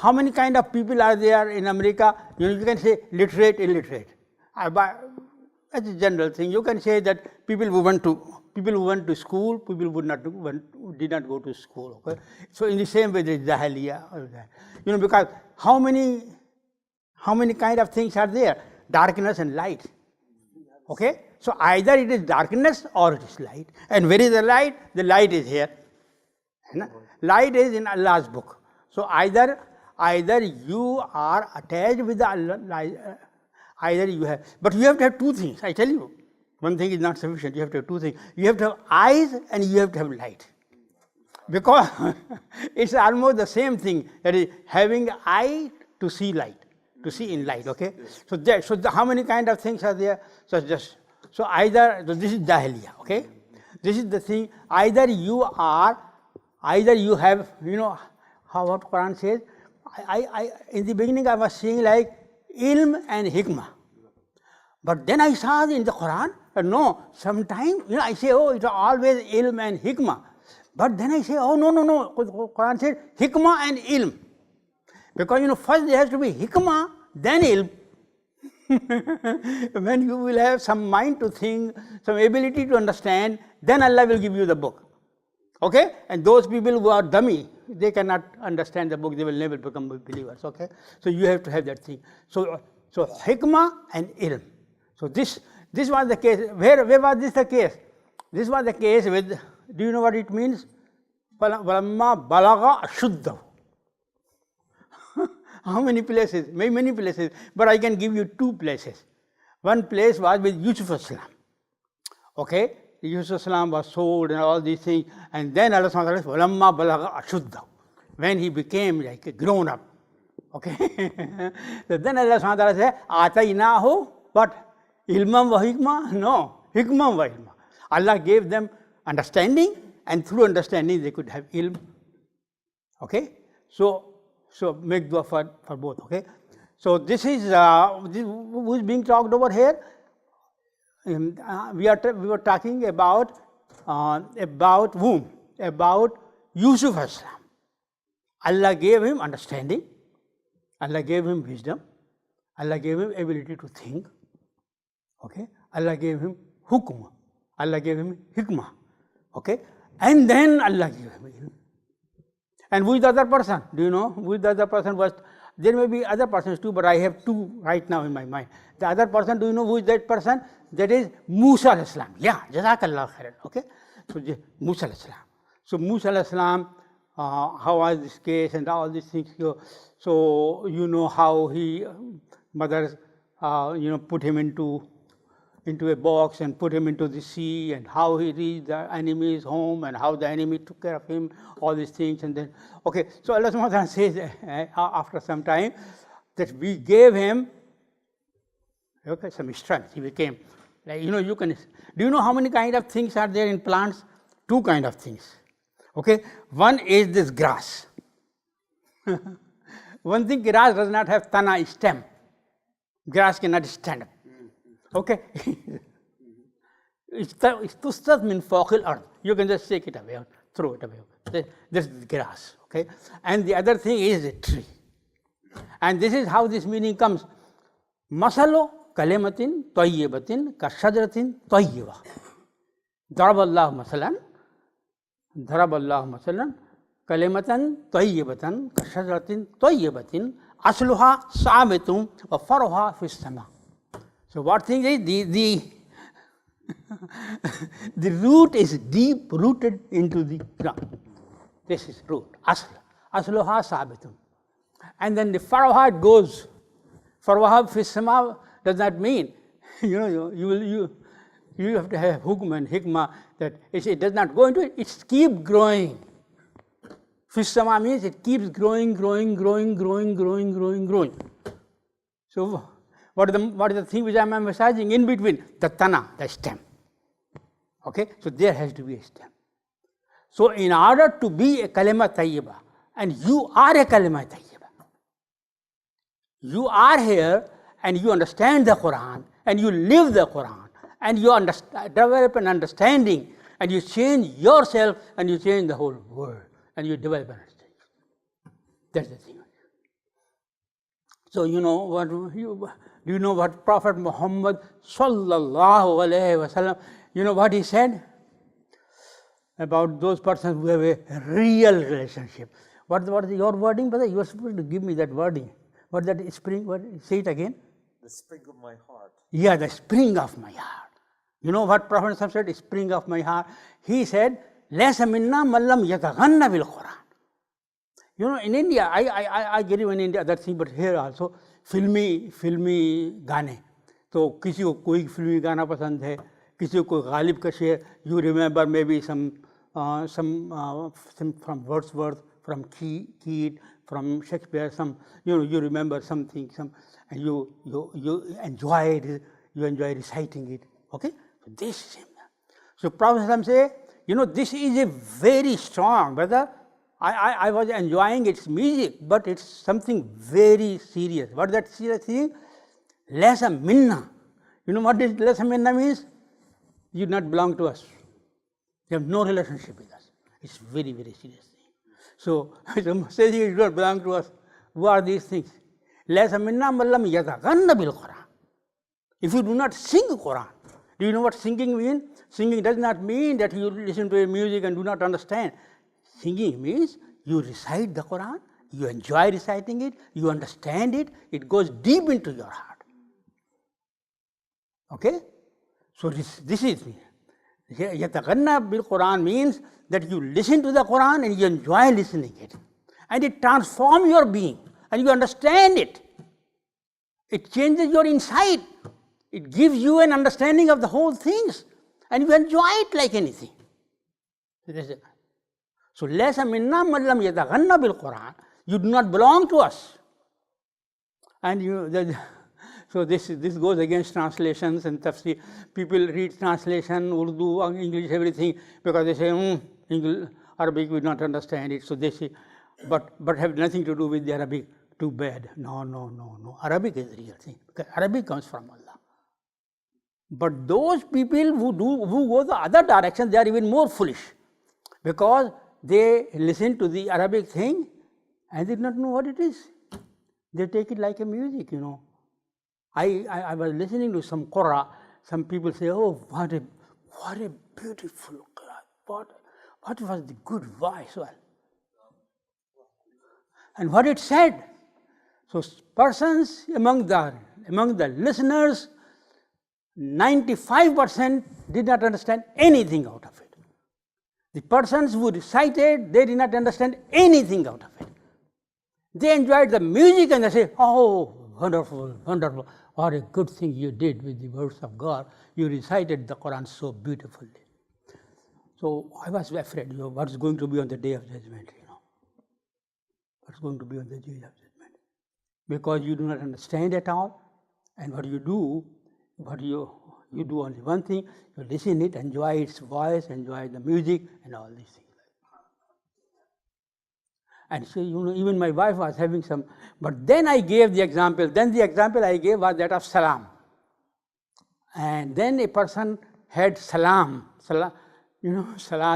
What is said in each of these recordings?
how many kind of people are there in America? You can say literate, illiterate. That's a general thing. You can say that people who went to school, people who did not go to school. Okay? So in the same way, there is Jahiliya. Because how many kind of things are there? Darkness and light. Okay? So either it is darkness or it is light. And where is the light? The light is here. Light is in Allah's book. So either you are attached with the Allah, either you have, but you have to have two things. I tell you, one thing is not sufficient. You have to have two things. You have to have eyes and you have to have light. Because it's almost the same thing. That is having eye to see light, to see in light. Okay. So how many kind of things are there? So this is Jahiliya. Okay. This is the thing. Either you have. How what Quran says. I in the beginning I was saying like ilm and hikmah. But then I saw in the Quran that no, sometimes I say, oh, it's always ilm and hikmah. But then I say, oh no. Quran says hikmah and ilm. Because first there has to be hikmah, then ilm. When you will have some mind to think, some ability to understand, then Allah will give you the book. Okay? And those people who are dummy, they cannot understand the book, they will never become believers. Okay? So you have to have that thing. So hikmah and ilm. So this was the case. Where was this the case? This was the case with, do you know what it means? Valamma balaga ashuddha. How many places? Many places. But I can give you two places. One place was with Yusuf as-Salam. Okay? Yusuf as-Salam was sold and all these things. And then Allah subhanahu wa ta'ala says, Valamma balaga ashuddha. When he became like a grown up. Okay? So then Allah subhanahu wa ta'ala says, Ataynahu, but ilmam wa hikmah? No. Hikmam wa ilmah. Allah gave them understanding, and through understanding they could have ilm. Okay? So make dua for both. Okay? So this is who is being talked over here. We were talking about whom? About Yusuf as-Salam. Allah gave him understanding. Allah gave him wisdom. Allah gave him ability to think. Okay? Allah gave him hukm. Allah gave him hikmah. Okay? And then Allah gave him ilm. And who is the other person? Do you know who is the other person? There may be other persons too, but I have two right now in my mind. The other person, do you know who is that person? That is Musa alayhi salam. Yeah, Jazakallah khairan. Okay? So Musa alayhi salam. So Musa alayhi salam, how was this case and all these things. So you know how he, mother, put him into a box and put him into the sea, and how he reached the enemy's home and how the enemy took care of him, all these things. And then, okay, so Allah subhanahu wa ta'ala says after some time that we gave him some strength. He became, like, you can, do you know how many kind of things are there in plants? Two kind of things. Okay, one is this grass. One thing, grass does not have tana, stem. Grass cannot stand up. Okay? Istustat min fawqil ard. You can just take it away, throw it away. This is grass. Okay? And the other thing is a tree. And this is how this meaning comes. Masalo kalimatin tayyibatin kashajaratin tayyiba. Daraballahu masalan kalimatan tayyibatan kashajaratin tayyibatin asluha sabitum wa faruha fis sama. So what thing is the root is deep rooted into the ground. This is root. Asluha sabitum. And then the faruha goes. Faruha fis sama does not mean you have to have hukm and hikmah that it does not go into it. It keeps growing. Fis sama means it keeps growing. So what is the thing which I am emphasizing in between? The tana, the stem. Okay? So there has to be a stem. So in order to be a kalima tayyiba, and you are a kalima tayyiba, you are here and you understand the Quran and you live the Quran and you develop an understanding and you change yourself and you change the whole world and you develop an understanding. That's the thing. So you know what do you know what Prophet Muhammad sallallahu alaihi wasallam, you know what he said about those persons who have a real relationship? What is your wording, brother? You are supposed to give me that wording. What that spring? What? Say it again. The spring of my heart. Yeah, the spring of my heart. You know what Prophet said? Spring of my heart. He said, "Laysa minna man lam yataghanna bil Quran." You know, in India, I get you in India other thing, but here also, फिल्मी गाने. तो किसी को कोई फिल्मी गाना पसंद है, किसी को कोई गालिब का शेर. You remember maybe some from Wordsworth, from Keats, from Shakespeare. Some you remember something, and you enjoy reciting it. Okay, so this is him. So Prophet say, this is a very strong, brother. I was enjoying its music, but it's something very serious. What is that serious thing? Laysa minna. You know what is laysa minna means? You do not belong to us. You have no relationship with us. It's very, very serious thing. So saying you do not belong to us. Who are these things? Laysa minna man lam yataghanna bil Quran. If you do not sing Quran, do you know what singing means? Singing does not mean that you listen to a music and do not understand. Singing means you recite the Quran, you enjoy reciting it, you understand it, it goes deep into your heart. Okay? So this is Yataghanna bil Quran means that you listen to the Quran and you enjoy listening it. And it transforms your being and you understand it. It changes your insight. It gives you an understanding of the whole things and you enjoy it like anything. So, laysa minna man lam yataghanna bil Quran. You do not belong to us. And so this goes against translations and tafsir. People read translation, Urdu, English, everything, because they say, English, Arabic, we do not understand it. So they say, but have nothing to do with the Arabic. Too bad. No. Arabic is the real thing, because Arabic comes from Allah. But those people who go the other direction, they are even more foolish, because they listen to the Arabic thing and they do not know what it is. They take it like a music, I was listening to some Qur'an. Some people say, "Oh, what a beautiful Qur'an! What was the good voice?" Well, and what it said. So persons among the listeners, 95% did not understand anything out of it. The persons who recited, they did not understand anything out of it. They enjoyed the music and they say, "Oh, wonderful, wonderful. What a good thing you did with the words of God. You recited the Quran so beautifully." So I was afraid, what's going to be on the day of judgment, What's going to be on the day of judgment? Because you do not understand at all, and what you do only one thing, you listen it, enjoy its voice, enjoy the music and all these things. And so, even my wife was having some, but then I gave the example. Then the example I gave was that of salam. And then a person had salam, salat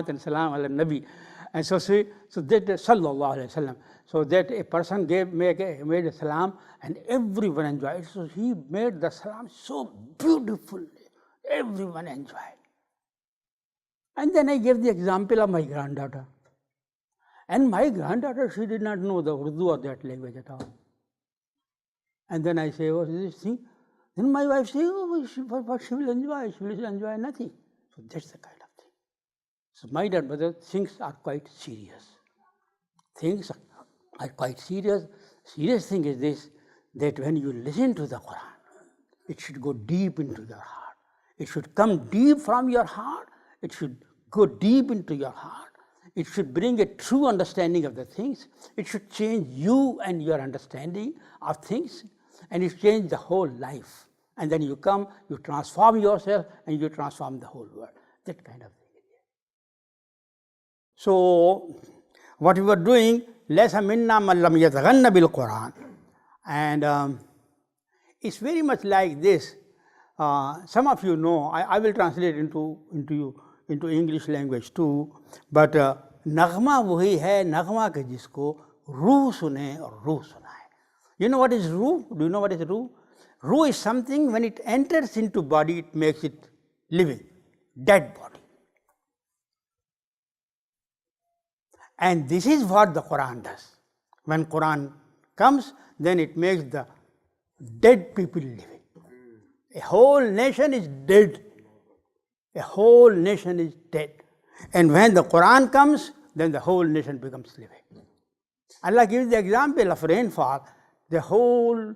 and salam ala nabi. And so that sallallahu alaihi wasallam. So that a person made a salam and everyone enjoyed it. So he made the salam so beautifully. Everyone enjoyed. And then I gave the example of my granddaughter. And my granddaughter, she did not know the Urdu or that language at all. And then I say, "What is this thing?" Then my wife says, "What she will enjoy? She will enjoy nothing." So that's the kind of thing. So my dear brother, things are quite serious. Things are quite serious. Serious thing is this, that when you listen to the Quran, it should go deep into your heart. It should come deep from your heart. It should go deep into your heart. It should bring a true understanding of the things. It should change you and your understanding of things, and it change the whole life. And then you transform yourself, and you transform the whole world. That kind of thing. So, what we were doing, laysa minna man lam yataghanna bil Quran, and it's very much like this. Some of you know. I will translate into English language too. But नगमा वही है, नगमा के जिसको रूह सुने और रूह सुनाए. You know what is ruh? Do you know what is ruh? Ruh is something when it enters into body, it makes it living, dead body. And this is what the Quran does. When Quran comes, then it makes the dead people living. A whole nation is dead. A whole nation is dead. And when the Quran comes, then the whole nation becomes living. Allah gives the example of rainfall. The whole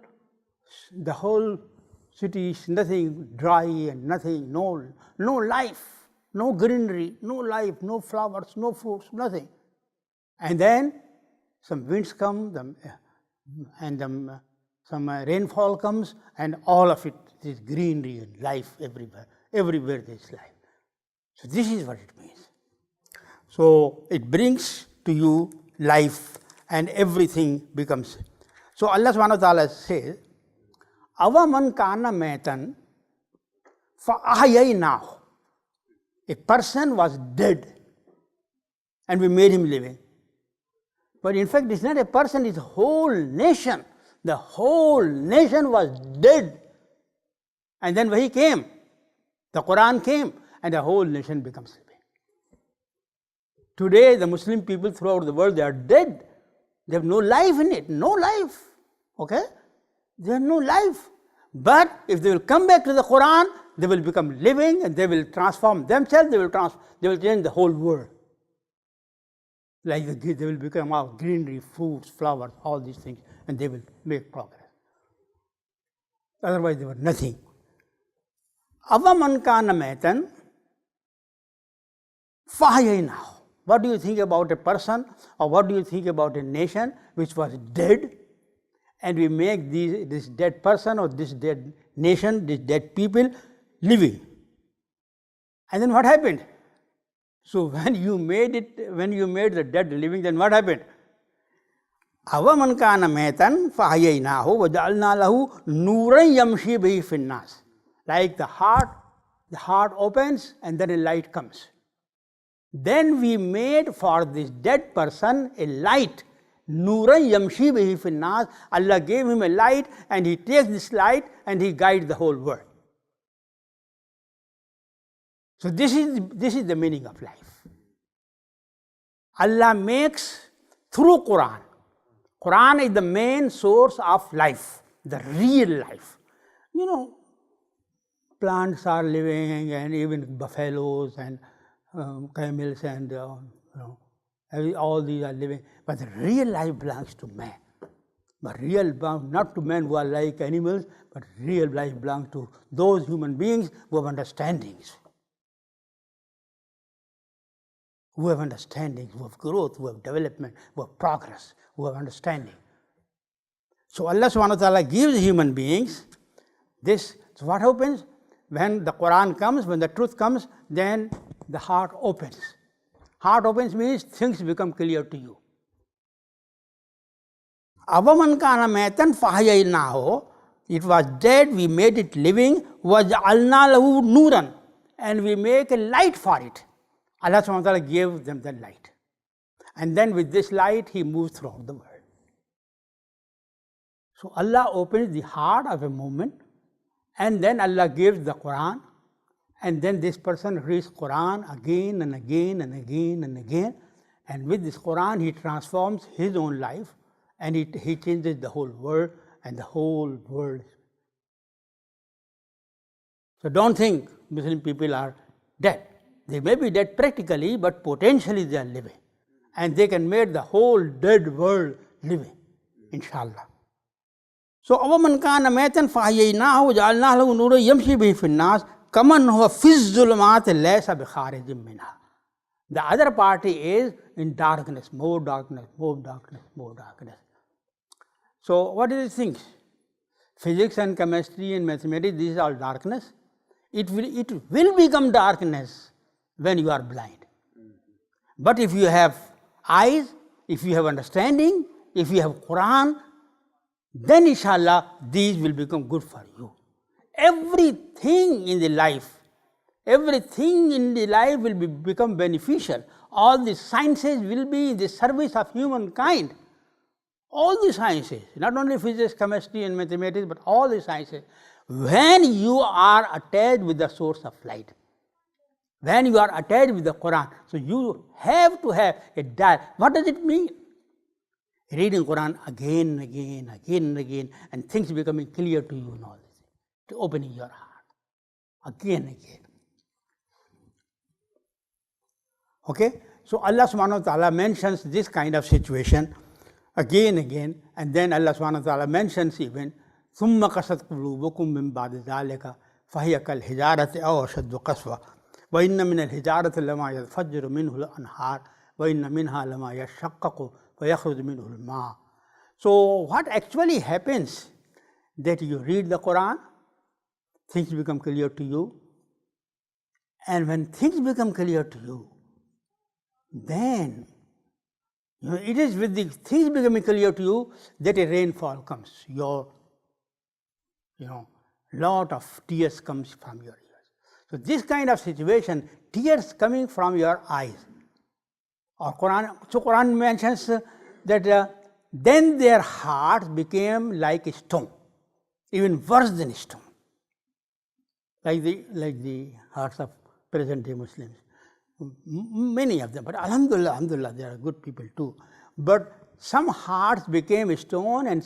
city is nothing, dry and nothing, no life, no greenery, no life, no flowers, no fruits, nothing. And then some winds come, some rainfall comes, and all of it is greenery and life everywhere. Everywhere there is life. So this is what it means. So it brings to you life, and everything becomes. So Allah subhanahu wa ta'ala says, Avaman kana maitan fa'ahyaynahu. A person was dead and we made him living. But in fact, it's not a person, it's a whole nation. The whole nation was dead. And then Wahi came, the Quran came, and the whole nation becomes living. Today, the Muslim people throughout the world, they are dead. They have no life in it, no life. Okay? They have no life. But if they will come back to the Quran, they will become living and they will transform themselves, they will change the whole world. Like they will become all greenery, fruits, flowers, all these things, and they will make progress. Otherwise, they were nothing. Avaman kana maitan fahyaynahu. What do you think about a person, or what do you think about a nation which was dead, and we make this dead person or this dead nation, this dead people living? And then what happened? So when you made the dead living, then what happened? Avaman kana maitan fahyaynahu wa ja'alna lahu nuran yamshi bihi fin nas. Like the heart opens and then a light comes. Then we made for this dead person a light. Nuran yamshi bihi fin nas. Allah gave him a light, and he takes this light and he guides the whole world. So this is the meaning of life. Allah makes through Quran. Quran is the main source of life, the real life. You know, plants are living, and even buffaloes and camels and all these are living. But the real life belongs to man. But not to men who are like animals, but real life belongs to those human beings who have understandings. Who have understandings, who have growth, who have development, who have progress, who have understanding. So Allah subhanahu wa ta'ala gives human beings this. So what happens? When the Quran comes, when the truth comes, then the heart opens. Heart opens means things become clear to you. Avaman kana maitan fahyaynahu. It was dead, we made it living. Waj'alna lahu nuran. And we make a light for it. Allah subhanahu wa ta'ala gave them the light. And then with this light, he moves throughout the world. So Allah opens the heart of a moment, and then Allah gives the Quran, and then this person reads Quran again and again and again and again, and with this Quran he transforms his own life, and he changes the whole world, and the whole world. So don't think Muslim people are dead. They may be dead practically, but potentially they are living. And they can make the whole dead world living, inshallah. So, Avaman kana maitan fahyaynahu ja'alna lahu nuran yamshi bihi fin nas kaman huwa fi zulumat laysa bi kharijin minha. The other party is in darkness, more darkness, more darkness, more darkness. So, what do you think? Physics and chemistry and mathematics, these are all darkness. It will become darkness when you are blind. But if you have eyes, if you have understanding, if you have Quran, then inshallah these will become good for you. Everything in the life will become beneficial. All the sciences will be in the service of humankind. All the sciences, not only physics, chemistry and mathematics, but all the sciences, when you are attached with the source of light, when you are attached with the Quran, so you have to have a dialogue. What does it mean? Reading Quran again and again, again and again, and things becoming clear to you and all this, to opening your heart again and again. Okay, so Allah subhanahu wa ta'ala mentions this kind of situation again and again, and then Allah subhanahu wa ta'ala mentions even ثم قست قلوبكم من بعد ذلك فهي كالحجارة أو أشد قسوة وإن من الحجارة لما يتفجر منه الأنهار وإن منها لما يشقق فيخرج منه الماء. So what actually happens that you read the Quran, things become clear to you, and when things become clear to you, then it is with the things becoming clear to you that a rainfall comes. Your lot of tears comes from your ears. So this kind of situation, tears coming from your eyes. Or Quran mentions that then their hearts became like a stone, even worse than a stone, like the hearts of present day Muslims. Many of them, but alhamdulillah, they are good people too. But some hearts became stone, and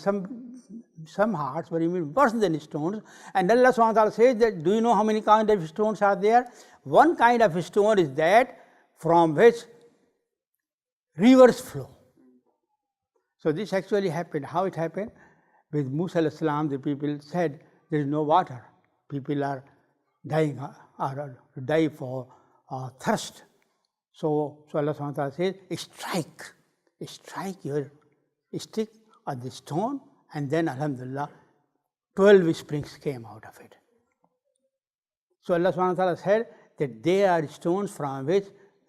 some hearts were even worse than stones. And Allah subhanahu wa ta'ala says that, do you know how many kind of stones are there? One kind of stone is that from which rivers flow. So this actually happened. How it happened? With Musa alayhi salam, the people said there is no water. People are dying or die for thirst. So Allah subhanahu wa ta'ala says, strike your stick at the stone, and then alhamdulillah 12 springs came out of it. So Allah subhanahu wa ta'ala said that there are stones from which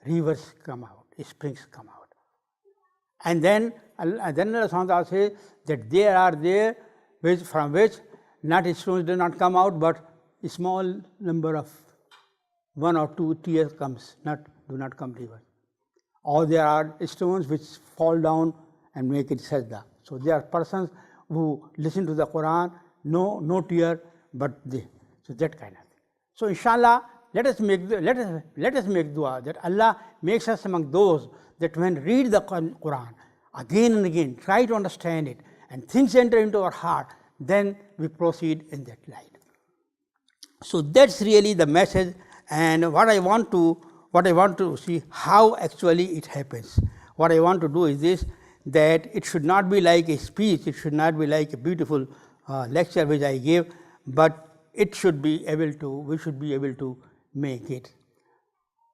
rivers come out, springs come out. And then Allah subhanahu wa ta'ala says that there are there from which not stones do not come out, but a small number of 1 or 2 tears comes, do not come rivers. Or there are stones which fall down and make it sajda. So there are persons who listen to the Quran, no tear, but so that kind of thing. So inshallah, let us make dua that Allah makes us among those that when read the Quran again and again, try to understand it, and things enter into our heart, then we proceed in that light. So that's really the message, and what I want to see how actually it happens. What I want to do is this, that it should not be like a speech, it should not be like a beautiful lecture which I give, but we should be able to make it.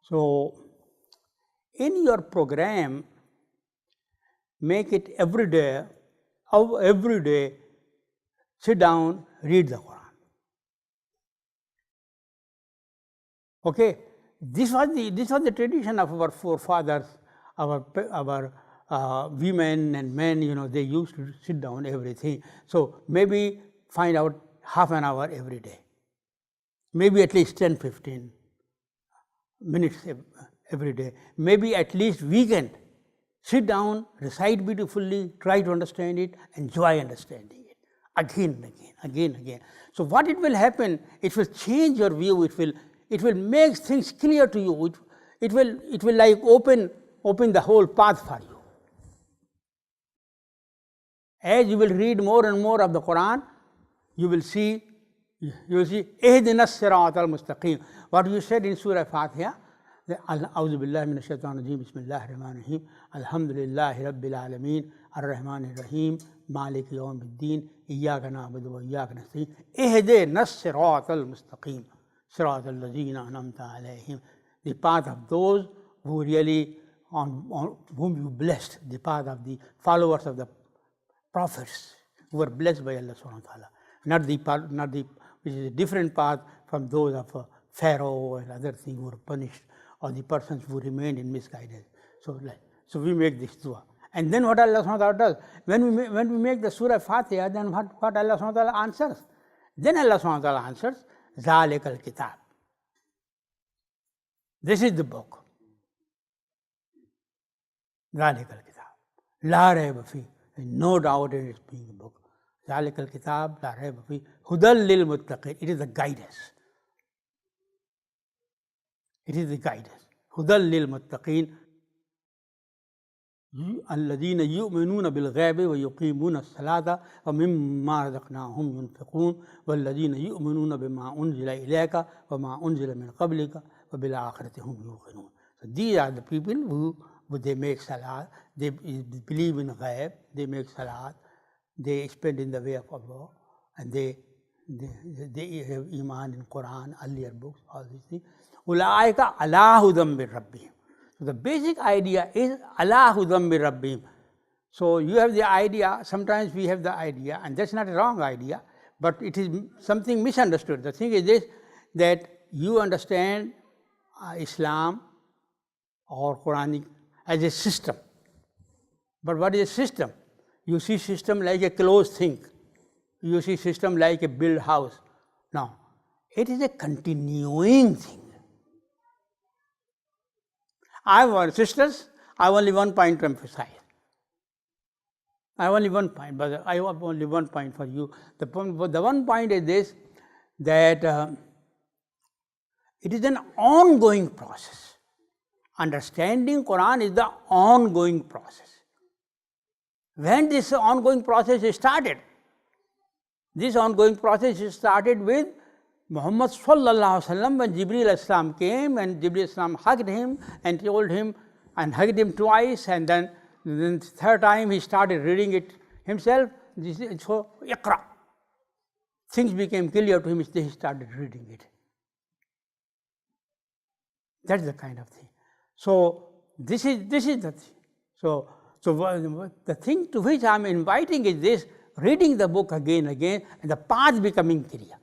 So in your program, make it every day, sit down, read the Quran. Okay, this was the tradition of our forefathers, our women and men. They used to sit down everything. So maybe find out half an hour every day, maybe at least 10-15 minutes every day, maybe at least weekend. Sit down, recite beautifully, try to understand it, enjoy understanding it again and again. So what it will happen? It will change your view. It will make things clear to you. It will like open the whole path for you. As you will read more and more of the Quran, you will see Ihdina as-sirata al-mustaqim. What you said in Surah Fatiha, A'udhu billahi minash shaitanir rajim, Bismillahir Rahmanir Rahim, Alhamdulillahi Rabbil Alameen, Ar-Rahmanir Rahim, Maliki Yawmiddin, Iyyaka na'budu wa iyyaka nasta'in, Ihdina as-sirata al-mustaqim, Sirata al-lazina an'amta alayhim, the path of those who really on whom you blessed, the path of the followers of the prophets who were blessed by Allah subhanahu wa ta'ala, not the which is a different path from those of Pharaoh and other things who were punished, or the persons who remained in misguidance. So we make this dua. And then what Allah subhanahu wa ta'ala does, when we make the Surah Fatiha, then what Allah subhanahu wa ta'ala answers? Then Allah subhanahu wa ta'ala answers, Zalik al-Kitab. This is the book. Zalik al-Kitab. La rayba fi. no doubt in its being a book. ذَلِكَ الْكِتَابُ لَا رَيْبَ فِيهِ هُدًى لِلْمُتَّقِينَ. It is the guidance. It is the guidance. هُدًى لِلْمُتَّقِينَ الذين يؤمنون بالغيب ويقيمون الصلاة ومما رزقناهم ينفقون والذين يؤمنون بما أنزل إليك وما أنزل من قبلك وبالآخرة هم يوقنون. So these are the people who they make salat, they believe in ghaib, they make salat, they spend in the way of Allah, and they have iman in Quran, earlier books, all these things. Ulaika ala hudam min rabbihim. So the basic idea is ala hudam min rabbihim. So you have the idea, sometimes we have the idea, and that's not a wrong idea, but it is something misunderstood. The thing is this, that you understand Islam or Quranic as a system. But what is a system? You see system like a closed thing. You see system like a built house. No, it is a continuing thing. I have sisters, I have only one point to emphasize. I have only one point, but I have only one point for you. The one point is this, that it is an ongoing process. Understanding Quran is the ongoing process. When this ongoing process started, this ongoing process started with Muhammad sallallahu alaihi wasallam, when Jibreel Islam came and Jibreel Islam hugged him and told him and hugged him twice, and then the third time he started reading it himself. So Iqra. Things became clear to him, he started reading it. That's the kind of thing. So this is the thing. So the thing to which I am inviting is this, reading the book again and again, and the path becoming clear.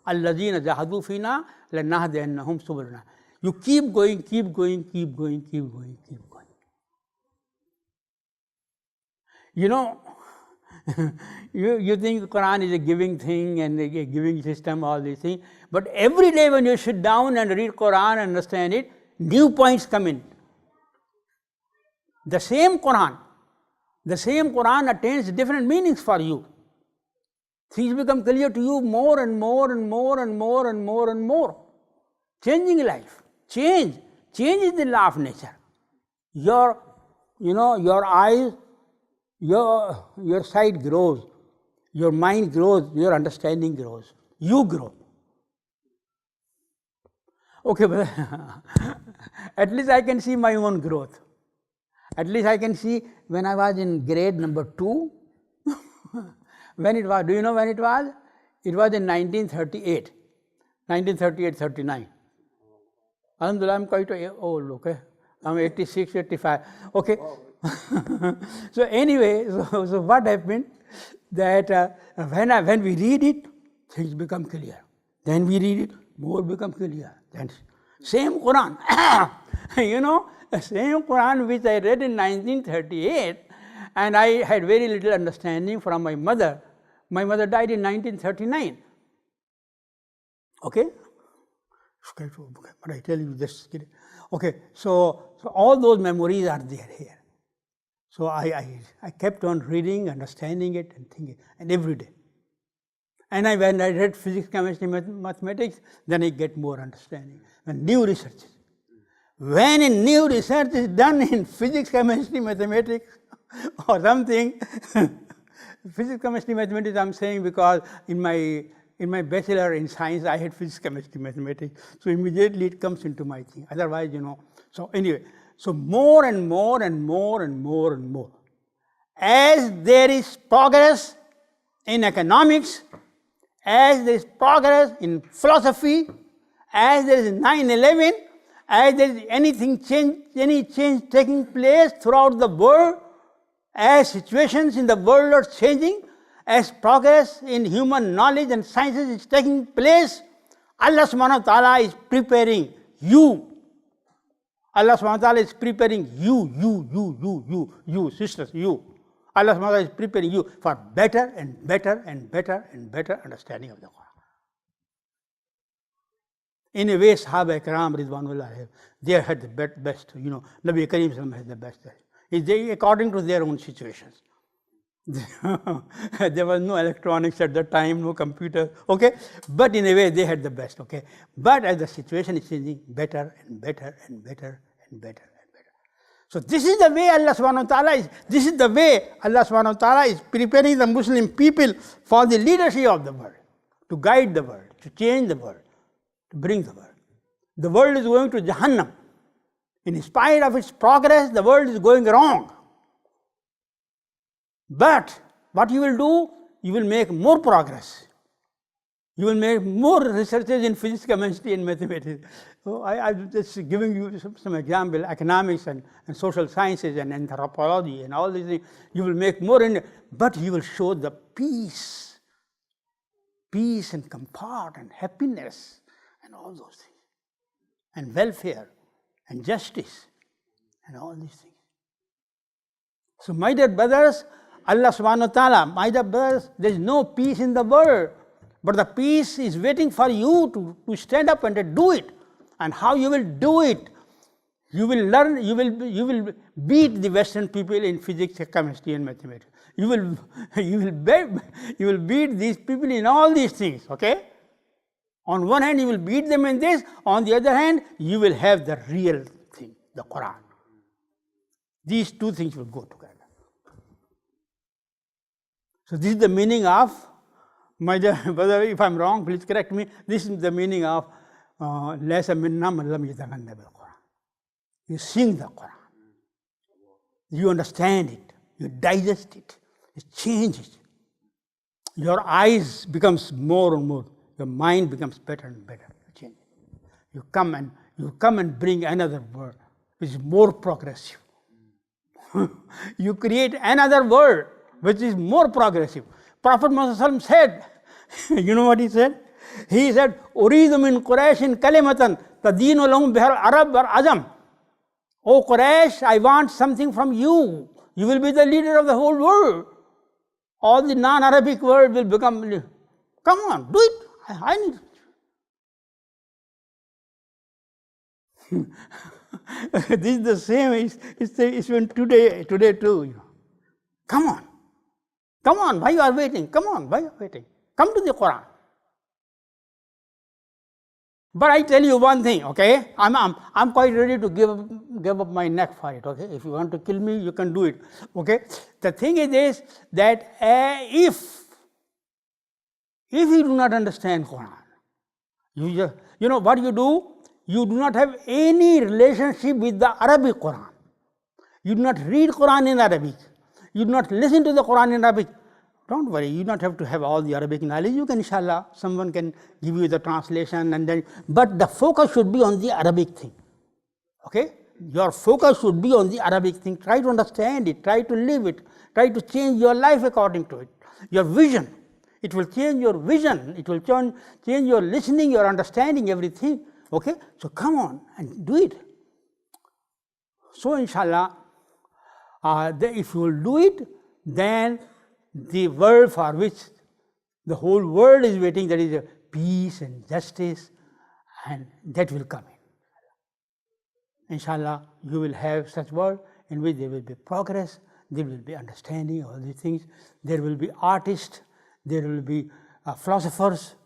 الَّذِينَ جَاهَدُوا فِينَا لَنَهْدِيَنَّهُمْ سُبُلَنَا. You keep going, keep going, keep going, keep going, keep going. You know, you think the Quran is a giving thing and a giving system, all these things, but every day when you sit down and read Quran and understand it, new points come in. The same Quran attains different meanings for you. Things become clear to you more and more and more and more and more and more. Changing life. Change is the law of nature. Your eyes, your sight grows, your mind grows, your understanding grows, you grow. Okay, but at least I can see my own growth. At least I can see when I was in grade number 2, when it was, do you know when it was? It was in 1938, 39. Alhamdulillah, I'm quite old, okay? I'm 86, 85, okay? So anyway, so what happened, that when we read it, things become clear. Then we read it, more become clear. Then same Quran, the same Quran which I read in 1938, and I had very little understanding from my mother. My mother died in 1939. Okay? But I tell you this. Okay, so all those memories are there here. So I kept on reading, understanding it, and thinking, and every day. And when I read physics, chemistry, mathematics, then I get more understanding. When new research is done in physics, chemistry, mathematics, or something, physics, chemistry, mathematics I'm saying because in my bachelor in science I had physics, chemistry, mathematics, so immediately it comes into my thing. Otherwise, so anyway, so more and more and more and more and more. As there is progress in economics, as there is progress in philosophy, as there is 9/11, as there is any change taking place throughout the world, as situations in the world are changing, as progress in human knowledge and sciences is taking place, Allah subhanahu wa ta'ala is preparing you. Allah subhanahu wa ta'ala is preparing you, sisters, you. Allah subhanahu wa ta'ala is preparing you for better and better and better and better understanding of the Quran. In a way, Sahaba Ikram Ridwanullah, they had the best, Nabi Kareem has the best. According to their own situations. There was no electronics at the time, no computer, okay? But in a way, they had the best, okay? But as the situation is changing, better and better and better and better and better. So this is the way Allah subhanahu wa ta'ala is, this is the way Allah subhanahu wa ta'ala is preparing the Muslim people for the leadership of the world, to guide the world, to change the world, to bring the world. The world is going to Jahannam. In spite of its progress, the world is going wrong. But what you will do, you will make more progress. You will make more researches in physics, chemistry and mathematics. So I'm just giving you some example, economics and social sciences and anthropology and all these things. You will make more in it, but you will show the peace and comfort and happiness and all those things. And welfare and justice and all these things. So my dear brothers, Allah subhanahu wa ta'ala, my dear brothers, there is no peace in the world, but the peace is waiting for you to stand up and to do it. And how you will do it? You will learn, you will beat the Western people in physics, chemistry and mathematics. You will beat these people in all these things, okay? On one hand, you will beat them in this. On the other hand, you will have the real thing, the Quran. These two things will go together. So this is the meaning of, my dear brother, if I'm wrong, please correct me. This is the meaning of Laysa minna man lam yataghanna bil Quran. You sing the Quran. You understand it. You digest it. It changes. Your eyes becomes more and more. Your mind becomes better and better. You come and bring another word which is more progressive. You create another word which is more progressive. Prophet Muhammad said, you know what he said? He said, Uridu min Quraishin kalimatan tadinu lahum bihal Arab war Ajam. O Quraysh, I want something from you. You will be the leader of the whole world. All the non-Arabic world will become, come on, do it. I need it. This is the same, it's even today too. Come on, why you are waiting? Come on, why you are waiting? Come to the Quran. But I tell you one thing, okay? I'm quite ready to give up my neck for it, okay? If you want to kill me, you can do it, okay? The thing is this, that if you do not understand Quran, you know what you do? You do not have any relationship with the Arabic Quran. You do not read Quran in Arabic. You do not listen to the Quran in Arabic. Don't worry, you don't have to have all the Arabic knowledge. You can, inshallah, someone can give you the translation and then, but the focus should be on the Arabic thing. Okay? Your focus should be on the Arabic thing. Try to understand it, try to live it, try to change your life according to it. Your vision. It will change your vision. It will change your listening, your understanding, everything. Okay? So come on and do it. So inshallah, if you will do it, then the world for which the whole world is waiting, that is peace and justice, and that will come in. Inshallah, you will have such world in which there will be progress, there will be understanding of all these things, there will be artists, there will be philosophers,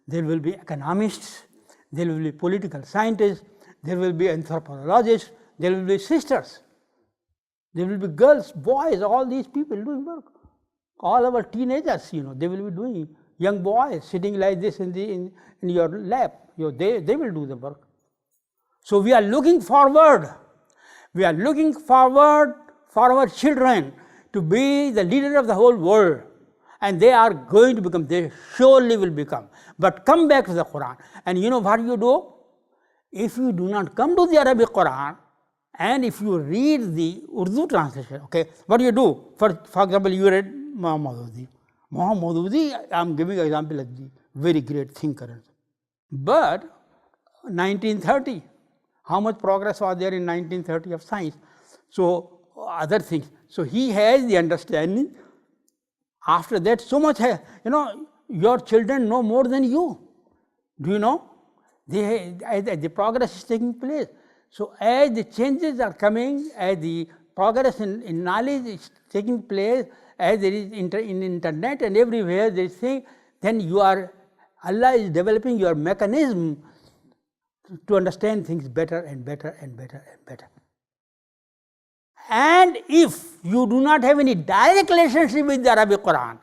there will be economists, there will be political scientists, there will be anthropologists, there will be sisters, there will be girls, boys, all these people doing work. All our teenagers, they will be doing, young boys sitting like this in your lap, they will do the work. So we are looking forward for our children to be the leader of the whole world. And they are going to become, they surely will become. But come back to the Quran. And you know what you do? If you do not come to the Arabic Quran, and if you read the Urdu translation, okay, what do you do? For example, you read Muhammad Maududi, I am giving an example as the very great thinker. But 1930, how much progress was there in 1930 of science? So other things. So he has the understanding. After that, so much, your children know more than you. Do you know? The progress is taking place. So as the changes are coming, as the progress in knowledge is taking place, as there is in internet and everywhere there is thing, then Allah is developing your mechanism to understand things better and better and better and better. And if you do not have any direct relationship with the Arabic Quran,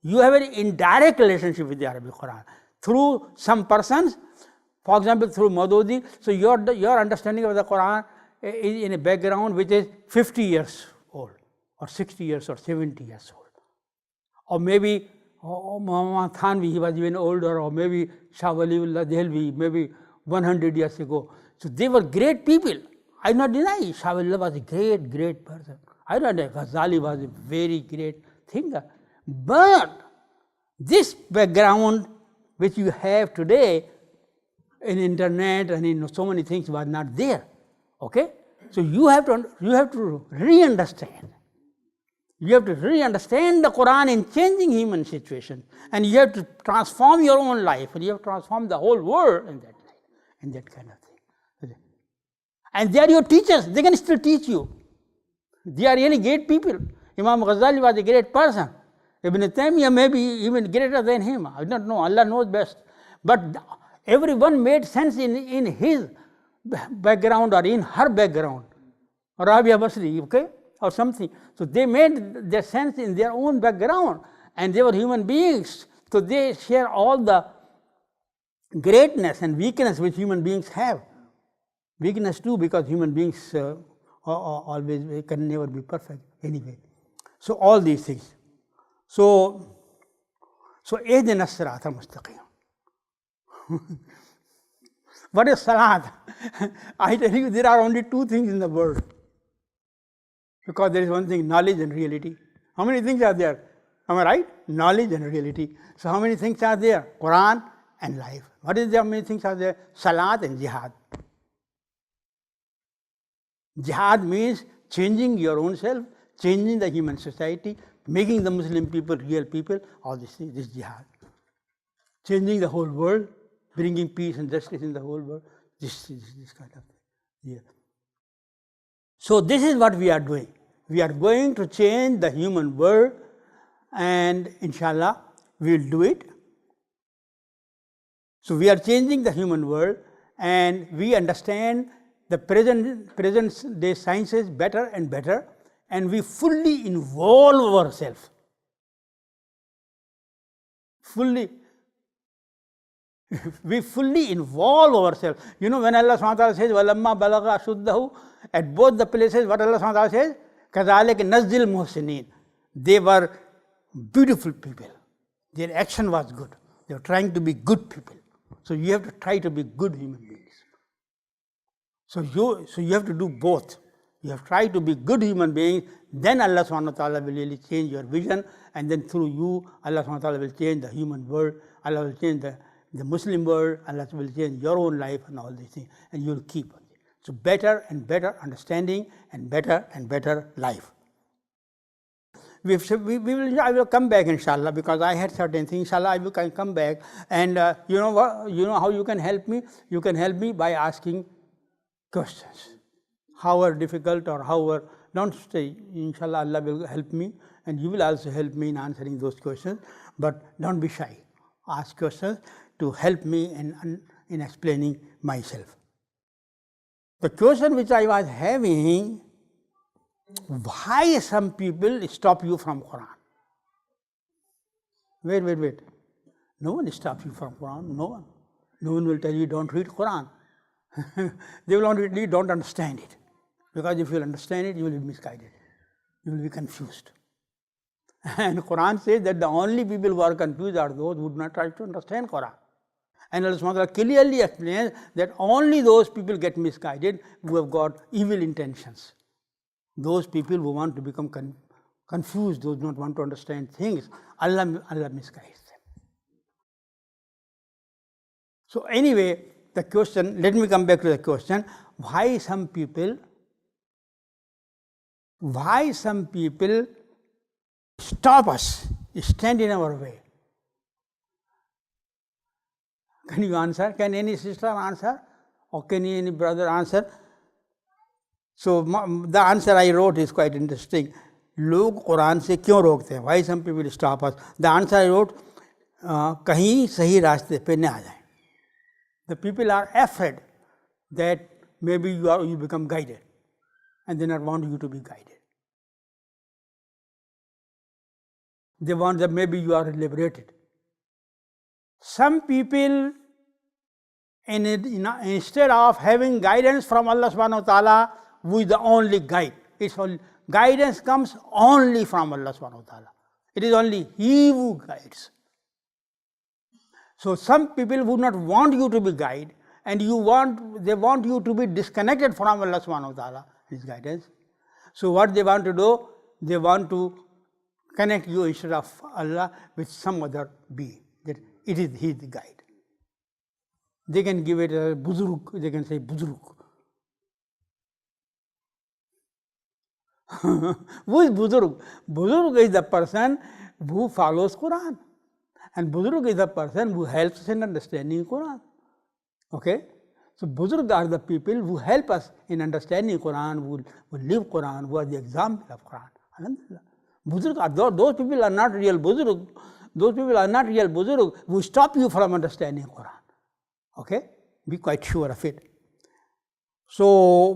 you have an indirect relationship with the Arabic Quran through some persons, for example through Maududi. So your understanding of the Quran is in a background which is 50 years old or 60 years or 70 years old, or maybe Muhammad Thanvi, he was even older, or maybe Shah Waliullah Dehlvi, maybe 100 years ago. So they were great people. I do not deny Shah Waliullah was a great person. I do not deny Ghazali was a very great thinker. But this background which you have today in internet and in so many things was not there. Okay? So you have to re-understand. You have to really understand the Quran in changing human situation, and you have to transform your own life, and you have to transform the whole world in that kind of thing. And they are your teachers, they can still teach you. They are really great people. Imam Ghazali was a great person. Ibn Taymiyyah may be even greater than him. I don't know, Allah knows best. But everyone made sense in his background or in her background. Rabia Basri, okay, or something. So they made their sense in their own background, and they were human beings. So they share all the greatness and weakness which human beings have. Weakness too, because human beings always can never be perfect anyway. So all these things. So Ihdina as-sirata al-mustaqim. What is salat? I tell you, there are only two things in the world. Because there is one thing, knowledge and reality. How many things are there? Am I right? Knowledge and reality. So how many things are there? Quran and life. What is there? How many things are there? Salat and jihad. Jihad means changing your own self, changing the human society, making the Muslim people real people, all these things, this jihad. Changing the whole world, bringing peace and justice in the whole world, this kind of thing. Yeah. So this is what we are doing. We are going to change the human world, and inshallah we will do it. So we are changing the human world, and we understand the present day sciences better and better, and we fully involve ourselves. We fully involve ourselves. You know, when Allah subhanahu wa ta'ala says, وَلَمَّا بَلَغَ أَشُدَّهُ, at both the places, what Allah subhanahu wa ta'ala says, كَذَلِكَ نَزِّ الْمُحْسِنِينَ. They were beautiful people. Their action was good. They were trying to be good people. So you have to try to be good human beings. So you have to do both. You have to try to be good human beings, then Allah subhanahu wa ta'ala will really change your vision, and then through you, Allah subhanahu wa ta'ala will change the human world, Allah will change the Muslim world, Allah will change your own life and all these things, and you will keep on it. So better and better understanding and better life. I will come back inshallah, because I had certain things. Inshallah I will come back, and you know what? You know how you can help me? You can help me by asking questions. However difficult or however, don't say, inshallah Allah will help me, and you will also help me in answering those questions, but don't be shy. Ask questions to help me in explaining myself. The question which I was having, why some people stop you from Quran? Wait. No one stops you from Quran, no one. No one will tell you don't read Quran. They will only tell you don't understand it. Because if you understand it, you will be misguided. You will be confused. And Quran says that the only people who are confused are those who do not try to understand Quran. And Allah subhanahu wa ta'ala clearly explains that only those people get misguided who have got evil intentions. Those people who want to become confused, those who don't want to understand things, Allah misguides them. So anyway, the question, let me come back to the question, why some people stop us, stand in our way? Can you answer? Can any sister answer? Or can any brother answer? So the answer I wrote is quite interesting. लोग कुरान से क्यों रोकते हैं? Why some people stop us? The answer I wrote, कहीं सही रास्ते पे न आ जाएं. The people are afraid that maybe you become guided, and they not want you to be guided. They want that maybe you are liberated. Some people, instead of having guidance from Allah subhanahu wa ta'ala, who is the only guide, guidance comes only from Allah subhanahu wa ta'ala. It is only He who guides. So some people would not want you to be guided, and they want you to be disconnected from Allah subhanahu wa ta'ala, His guidance. So what they want to do, they want to connect you instead of Allah with some other being, that it is He the guide. They can give it a buzurg, they can say buzurg. Who is buzurg? Buzurg is the person who follows Quran, and buzurg is the person who helps us in understanding Quran. Okay? So buzurg are the people who help us in understanding Quran, who live Quran, who are the example of Quran. Alhamdulillah. Buzurg are those people are not real buzurg. Those people are not real buzurg who stop you from understanding Quran. Okay? Be quite sure of it. So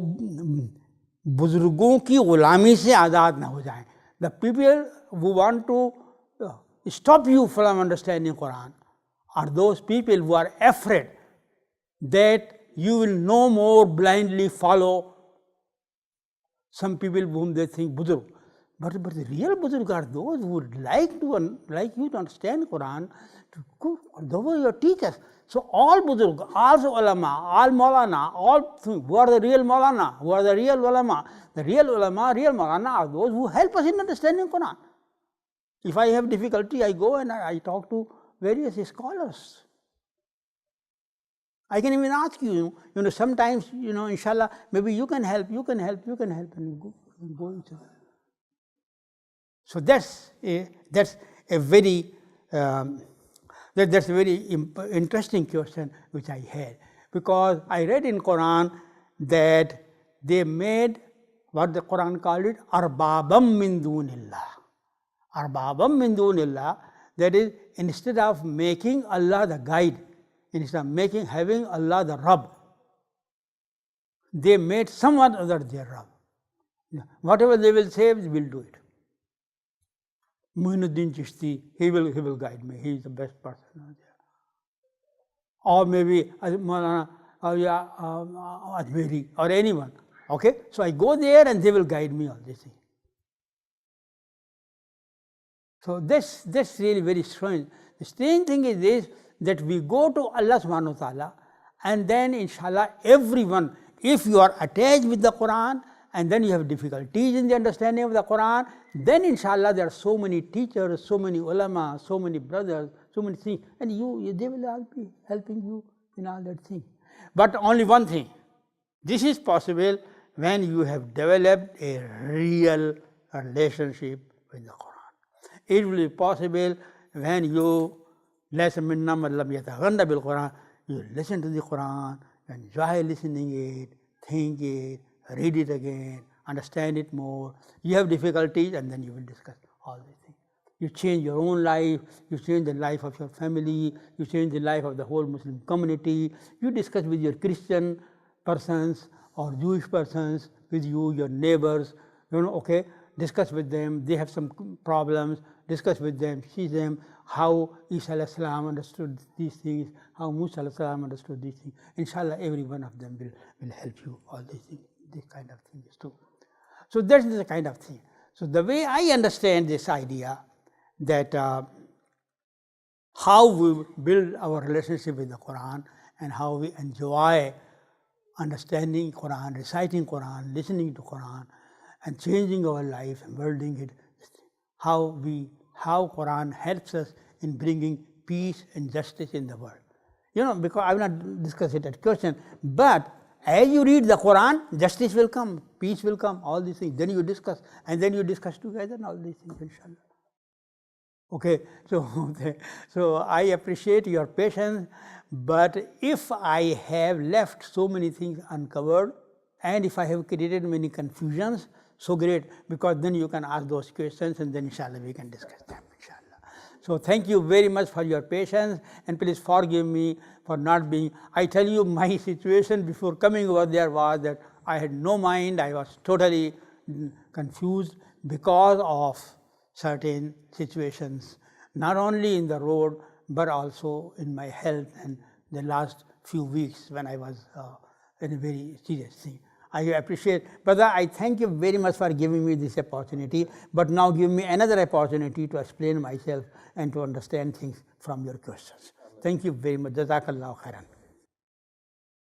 बुजुर्गों की गुलामी से आज़ाद ना हो जाएं. The people who want to stop you from understanding Quran are those people who are afraid that you will no more blindly follow some people whom they think buzurg. But the real buzurg are those who would like you to understand Quran, those your teachers. So all buzurg, all ulama, all maulana, all who are the real maulana, who are the real ulama, real maulana are those who help us in understanding Quran. If I have difficulty, I go and I talk to various scholars. I can even ask you, sometimes, inshallah, maybe you can help, and go each other. So that's a very interesting question which I had, because I read in Quran that they made what the Quran called it arbabam min dunillah. Arbabam min dunillah, that is, instead of making Allah the guide, instead of having Allah the Rabb, they made someone other their Rabb. Whatever they will say, we will do it. Muinuddin Chishti, he will guide me. He is the best person. Or maybe Maulana Ajmeri or anyone. Okay, so I go there and they will guide me on this thing. So that's really very strange. The strange thing is this, that we go to Allah subhanahu wa ta'ala, and then inshallah everyone, if you are attached with the Quran and then you have difficulties in the understanding of the Quran, then inshallah there are so many teachers, so many ulama, so many brothers, so many things, and they will all be helping you in all that thing. But only one thing, this is possible when you have developed a real relationship with the Quran. It will be possible when you listen to the Quran, you listen to the Quran, enjoy listening it, think it, read it again, understand it more. You have difficulties, and then you will discuss all these things. You change your own life, you change the life of your family, you change the life of the whole Muslim community. You discuss with your Christian persons or Jewish persons, with you, your neighbors, okay, discuss with them. They have some problems, discuss with them, see them, how Isa alayhi salam understood these things, how Musa alayhi salam understood these things. Inshallah, every one of them will help you, all these things, this kind of things too. So that is the kind of thing. So the way I understand this idea, that how we build our relationship with the Quran and how we enjoy understanding Quran, reciting Quran, listening to Quran, and changing our life and building it, how Quran helps us in bringing peace and justice in the world. Because I will not discuss it at question, but as you read the Quran, justice will come, peace will come, all these things. Then you discuss, and then you discuss together and all these things, inshallah. Okay, so I appreciate your patience, but if I have left so many things uncovered, and if I have created many confusions, so great, because then you can ask those questions and then inshallah we can discuss them, inshallah. So thank you very much for your patience, and please forgive me for not being, I tell you my situation before coming over there was that I had no mind, I was totally confused because of certain situations, not only in the road, but also in my health and the last few weeks when I was in a very serious thing. I appreciate, brother, I thank you very much for giving me this opportunity, but now give me another opportunity to explain myself and to understand things from your questions. Thank you very much. Jazakallah khairan.